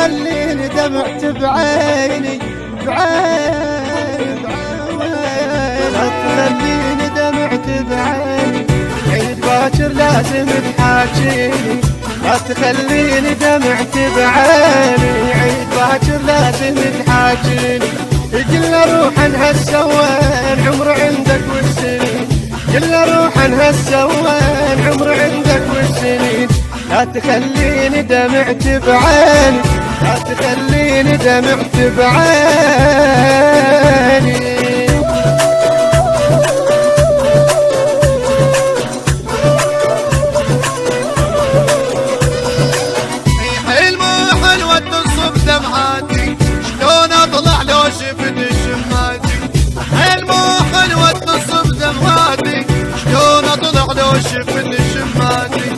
تخليني دمعت بعيني بعيني لا تخليني دمعت بعيني عيد باكر لازم تحاجيني لا تخليني دمعت بعيني عيد باكر لازم تحاجيني قلنا روح هسه وين عمر عندك والسنين قلنا روح هسه وين عمر عندك والسنين لا تخليني دمعت بعيني لا تخليني دمعت بعيني شفت شماتي حلمو حلوة تصب دمعاتي شلون اطلع لو شفت شماتي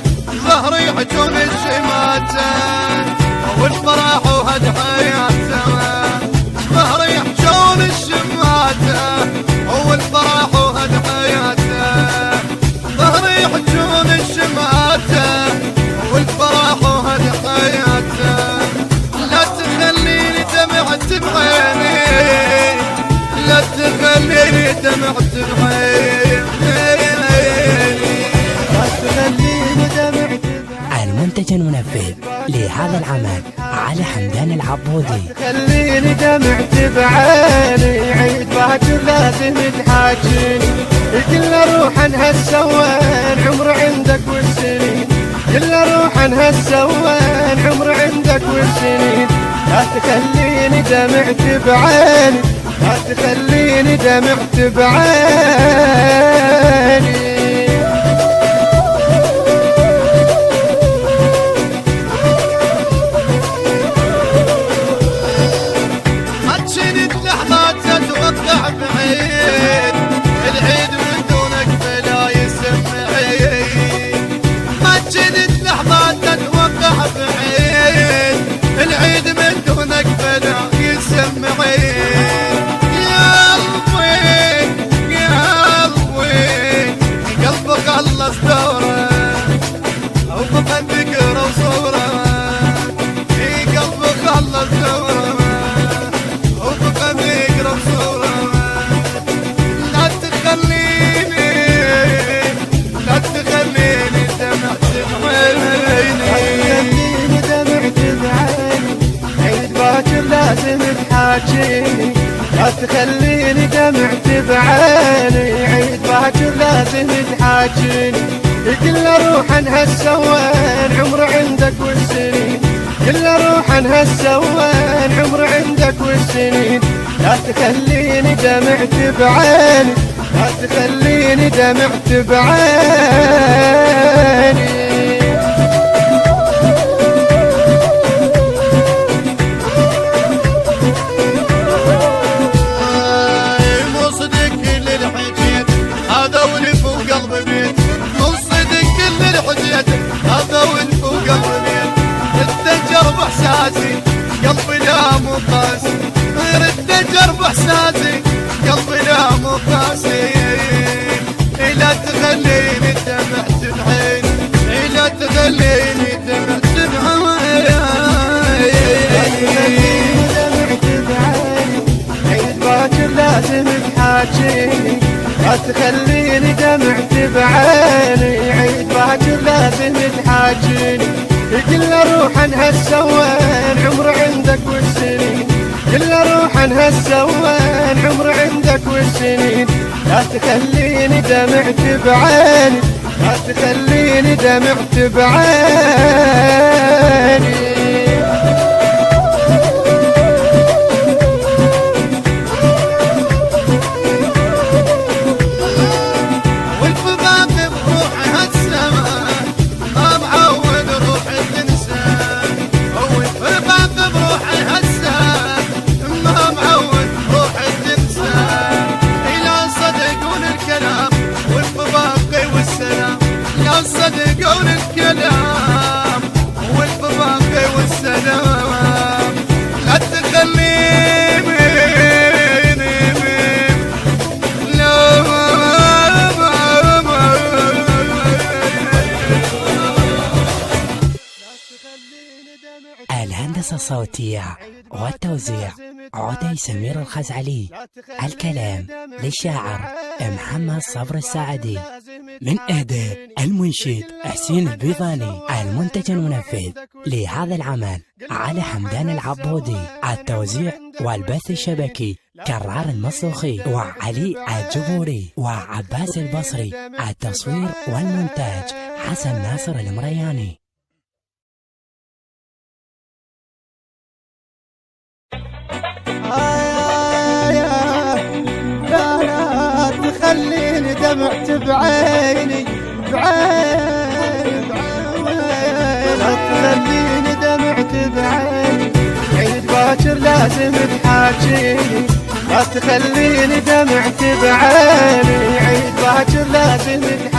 ظهري حجون الشماتة والفرح وهد حياته ظهري حجون الشماتة والفرح وهد حياته ظهري حجون الشماتة والفرح وهد حياته لا تخليني دمعت بعيني لا تخليني دمعت بعيني لا تخليني دمعت بعيني. المنتج المنفذ لهذا العمل علي حمدان العبودي. تخليني دمعت بعيني عيد باكر لازم تحاجيني قلنا روح هسه وين عمر عندك والسنين قلنا روح هسه وين عمر عندك والسنين لا تخليني دمعت بعيني لا تخليني دمعت بعيني عجنت لحظات تتوقع بعيد العيد من دونك بلا يسمعين عجنت لحظات تتوقع بعيد العيد من دونك بلا يسمعين يا قلبي قلبك خلص دوره او فقد ذكره وصوره قلبك خلص دوره او فقد ذكره وصوره لا تخليني دمعت بعيني لازم تحاجيني لا تخليني دمعت بعيني عيد باكر لازم تحاجيني قلنا روح هسه وين عمر عندك والسنين قلنا روح هسه وين عمر عندك والسنين لا تخليني دمعت بعيني لا تخليني دمعت بعيني احساسي قلبي لا مو قاسي رد اجرب احساسي قلبي لا مو قاسي لا تخليني دمعت بعيني لا تخليني دمعت بعيني عيد باكر لازم تحاجيني لا تخليني دمعت بعيني عيد باكر لازم تحاجيني قلنا روح هسه وين عمر عندك والسنين قلنا روح هسه وين عمر عندك والسنين لا تخليني دمعت بعيني لا تخليني دمعت بعيني صدقون الكلام والفضاقة والسلام لا تخليني الهندسة الهندسة الصوتية والتوزيع عودي سمير الخزعلي. الكلام للشاعر محمد صبر الساعدي، من إهداء المنشد حسين البيضاني. المنتج المنفذ لهذا العمل علي حمدان العبودي. التوزيع والبث الشبكي كرار المصلوخي وعلي الجبوري وعباس البصري. التصوير والمونتاج حسن ناصر المرياني. لا تخليني دمعت بعيني بعيني، لا تخليني دمعت بعيني، عيد باكر لازم تحاجيني. لا تخليني دمعت بعيني، عيد باكر لازم تحاجيني.